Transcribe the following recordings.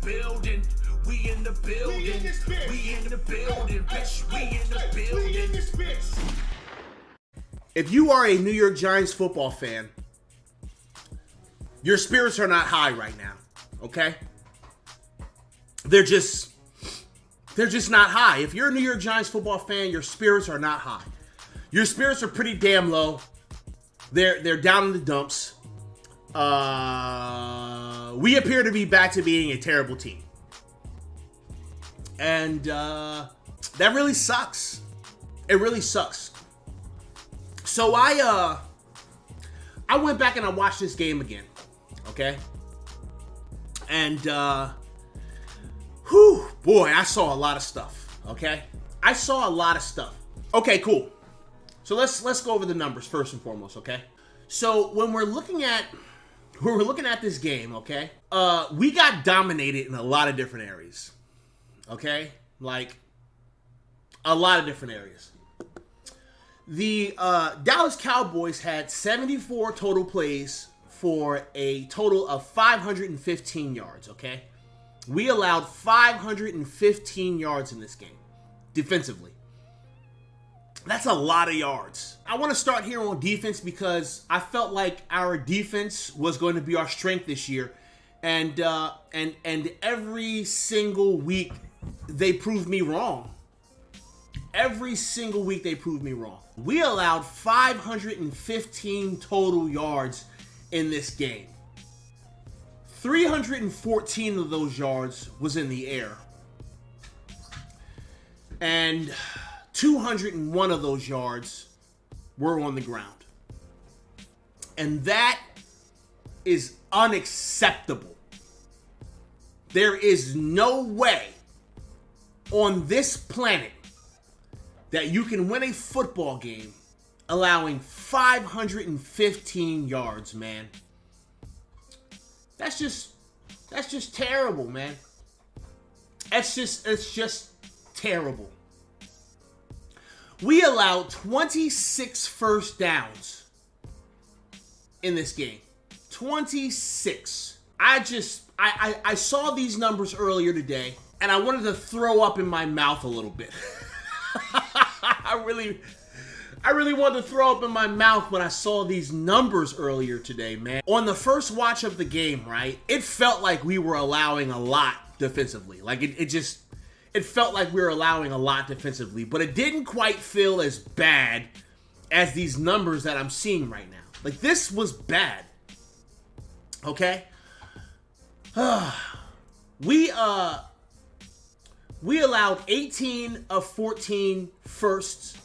building. We in the building. We in this bitch. We in the building, bitch. We in the building. We in this bitch. If you are a New York Giants football fan, your spirits are not high right now, okay? They're just not high. If you're a New York Giants football fan, your spirits are not high. Your spirits are pretty damn low. They're down in the dumps. We appear to be back to being a terrible team. And that really sucks. It really sucks. So I went back and I watched this game again. Okay? And boy, I saw a lot of stuff. Okay? I saw a lot of stuff. Okay, cool. So let's go over the numbers first and foremost, okay? So when we're looking at this game, okay, we got dominated in a lot of different areas. Okay? Like a lot of different areas. The Dallas Cowboys had 74 total plays for a total of 515 yards, okay? We allowed 515 yards in this game, defensively. That's a lot of yards. I want to start here on defense because I felt like our defense was going to be our strength this year. And every single week, they proved me wrong. Every single week they proved me wrong. We allowed 515 total yards in this game. 314 of those yards was in the air. And 201 of those yards were on the ground. And that is unacceptable. There is no way on this planet that you can win a football game allowing 515 yards, man. That's just terrible, man. It's just terrible. We allowed 26 first downs in this game. 26. I saw these numbers earlier today, and I wanted to throw up in my mouth a little bit. I really wanted to throw up in my mouth when I saw these numbers earlier today, man. On the first watch of the game, right, it felt like we were allowing a lot defensively. Like, it felt like we were allowing a lot defensively, but it didn't quite feel as bad as these numbers that I'm seeing right now. Like, this was bad. Okay? We allowed 18 of 14 firsts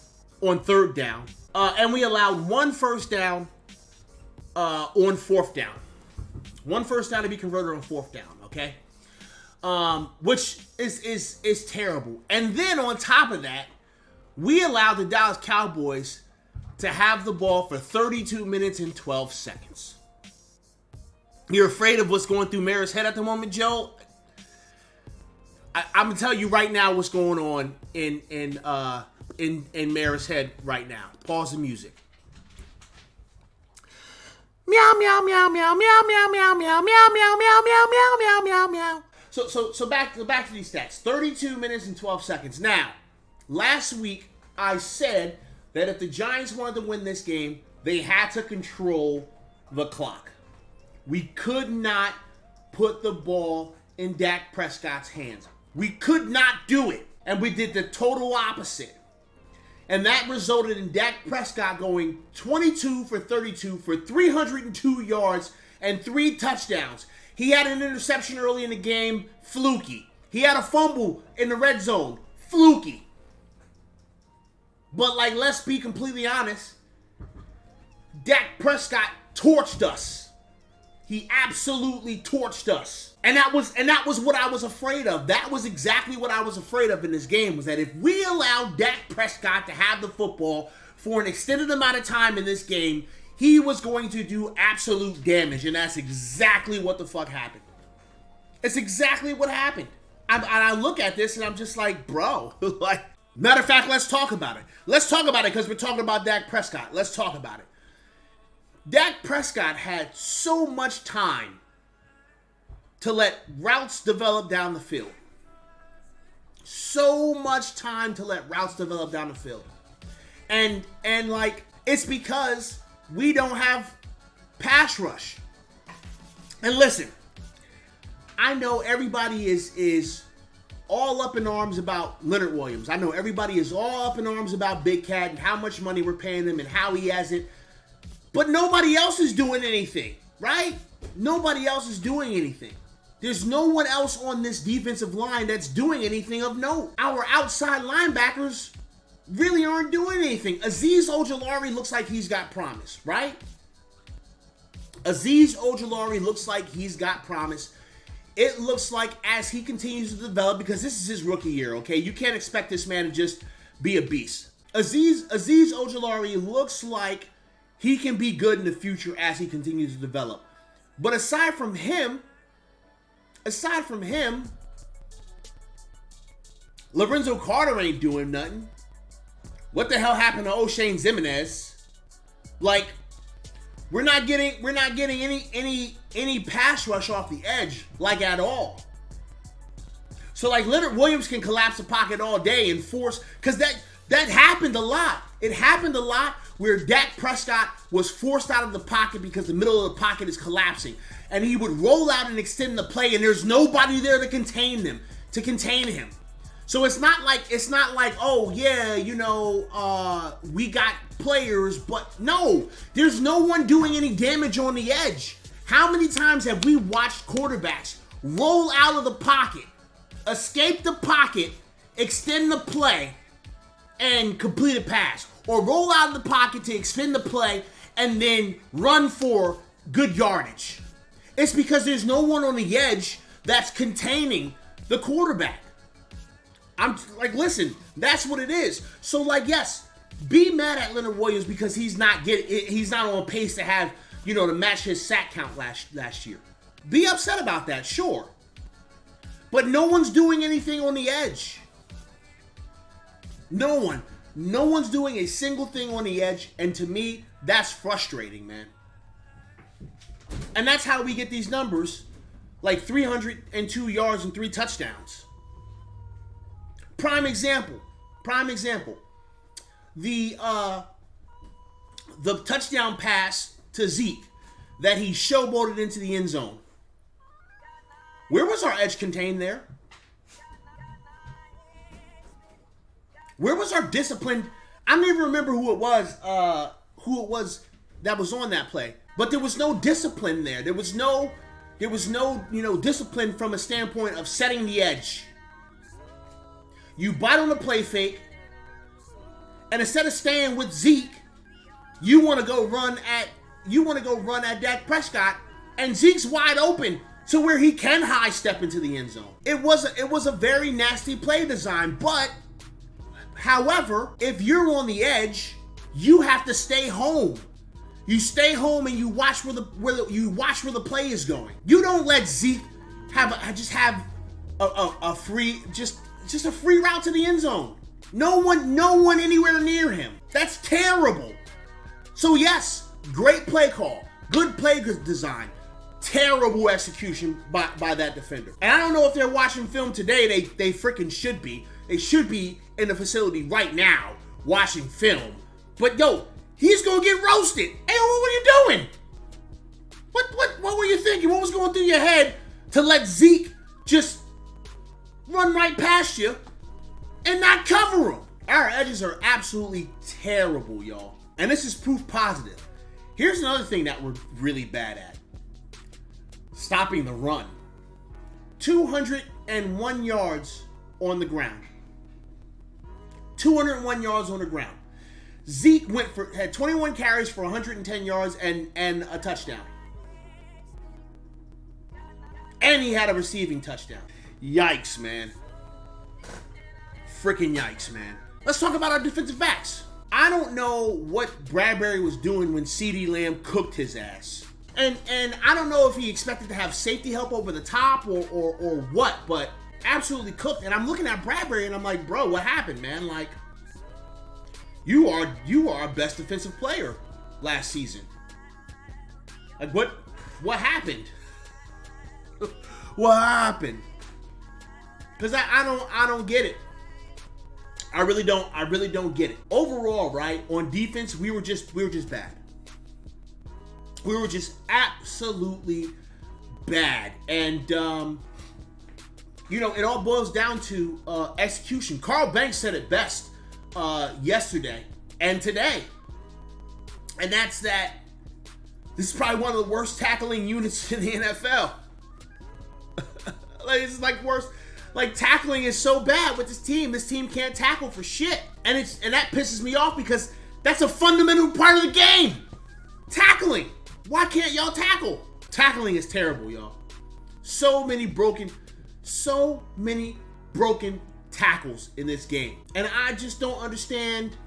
on third down. And we allowed one first down on fourth down. One first down to be converted on fourth down, okay? Which is terrible. And then on top of that, we allowed the Dallas Cowboys to have the ball for 32 minutes and 12 seconds. You're afraid of what's going through Mara's head at the moment, Joe? I'm gonna tell you right now what's going on in Mara's head right now. Pause the music. Meow meow meow meow meow meow meow meow meow meow meow meow meow meow meow meow. So back to these stats. 32 minutes and 12 seconds. Now, last week I said that if the Giants wanted to win this game, they had to control the clock. We could not put the ball in Dak Prescott's hands. We could not do it. And we did the total opposite. And that resulted in Dak Prescott going 22 for 32 for 302 yards and 3 touchdowns. He had an interception early in the game, fluky. He had a fumble in the red zone, fluky. But, like, let's be completely honest, Dak Prescott torched us. He absolutely torched us. And that was what I was afraid of. That was exactly what I was afraid of in this game, was that if we allowed Dak Prescott to have the football for an extended amount of time in this game, he was going to do absolute damage. And that's exactly what the fuck happened. It's exactly what happened. I look at this and I'm just like, bro, like, matter of fact, let's talk about it. Let's talk about it because we're talking about Dak Prescott. Let's talk about it. Dak Prescott had so much time to let routes develop down the field. So much time to let routes develop down the field. And like, it's because we don't have pass rush. And listen, I know everybody is all up in arms about Leonard Williams. I know everybody is all up in arms about Big Cat and how much money we're paying him and how he hasn't. But nobody else is doing anything, right? Nobody else is doing anything. There's no one else on this defensive line that's doing anything of note. Our outside linebackers really aren't doing anything. Azeez Ojulari looks like he's got promise, right? Azeez Ojulari looks like he's got promise. It looks like as he continues to develop, because this is his rookie year, okay? You can't expect this man to just be a beast. Azeez Ojulari looks like he can be good in the future as he continues to develop. But aside from him, Lorenzo Carter ain't doing nothing. What the hell happened to O'Shane Ximines? Like, we're not getting any pass rush off the edge, like, at all. So like Leonard Williams can collapse the pocket all day and force, because that happened a lot. It happened a lot where Dak Prescott was forced out of the pocket because the middle of the pocket is collapsing. And he would roll out and extend the play, and there's nobody there to contain him. So it's not like, oh yeah, we got players, but no, there's no one doing any damage on the edge. How many times have we watched quarterbacks roll out of the pocket, escape the pocket, extend the play, and complete a pass? Or roll out of the pocket to extend the play and then run for good yardage? It's because there's no one on the edge that's containing the quarterback. I'm like, listen, that's what it is. So like, yes, be mad at Leonard Williams because he's not on pace to have, to match his sack count last year. Be upset about that, sure. But no one's doing anything on the edge. No one's doing a single thing on the edge, and to me, that's frustrating, man. And that's how we get these numbers, like 302 yards and 3 touchdowns. Prime example. The touchdown pass to Zeke that he showboated into the end zone. Where was our edge contained there? Where was our discipline? I don't even remember who it was that was on that play. But there was no discipline there. There was no discipline from a standpoint of setting the edge. You bite on the play fake, and instead of staying with Zeke, you want to go run at Dak Prescott, and Zeke's wide open to where he can high step into the end zone. It was a very nasty play design, but however, if you're on the edge, you have to stay home. You stay home and you watch where the play is going. You don't let Zeke have a free route to the end zone. No one anywhere near him. That's terrible. So yes, great play call, good play design, terrible execution by that defender. And I don't know if they're watching film today. They freaking should be. They should be in the facility right now watching film. But yo, he's gonna get roasted. Hey, what were you doing? What were you thinking? What was going through your head to let Zeke just run right past you and not cover him? Our edges are absolutely terrible, y'all. And this is proof positive. Here's another thing that we're really bad at. Stopping the run. 201 yards on the ground. 201 yards on the ground. Zeke had 21 carries for 110 yards and a touchdown. And he had a receiving touchdown. Yikes, man. Freaking yikes, man. Let's talk about our defensive backs. I don't know what Bradbury was doing when CeeDee Lamb cooked his ass. And I don't know if he expected to have safety help over the top or what, but absolutely cooked. And I'm looking at Bradbury and I'm like, bro, what happened, man? Like, you are our best defensive player last season. Like, what happened? What happened? Because I don't get it. I really don't get it. Overall, right, on defense, we were just bad. We were just absolutely bad. And you know, it all boils down to execution. Carl Banks said it best yesterday and today. And that's that this is probably one of the worst tackling units in the NFL. Like, it's like worse. Like, tackling is so bad with this team. This team can't tackle for shit. And that pisses me off because that's a fundamental part of the game. Tackling. Why can't y'all tackle? Tackling is terrible, y'all. So many broken tackles in this game. And I just don't understand,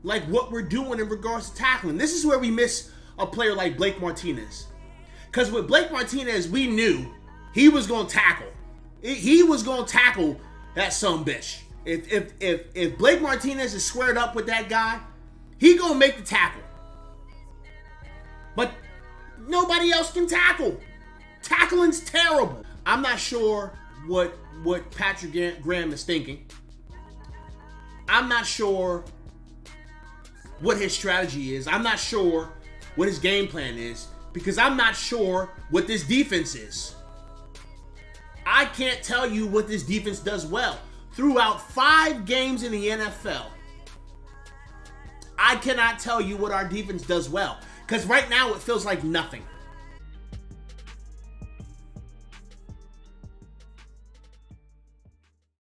like, what we're doing in regards to tackling. This is where we miss a player like Blake Martinez. Because with Blake Martinez, we knew he was going to tackle. He was going to tackle that sumbitch. If Blake Martinez is squared up with that guy, he going to make the tackle. But nobody else can tackle. Tackling's terrible. I'm not sure what Patrick Graham is thinking. I'm not sure what his strategy is. I'm not sure what his game plan is, because I'm not sure what this defense is. I can't tell you what this defense does well. Throughout 5 games in the NFL, I cannot tell you what our defense does well. Because right now it feels like nothing.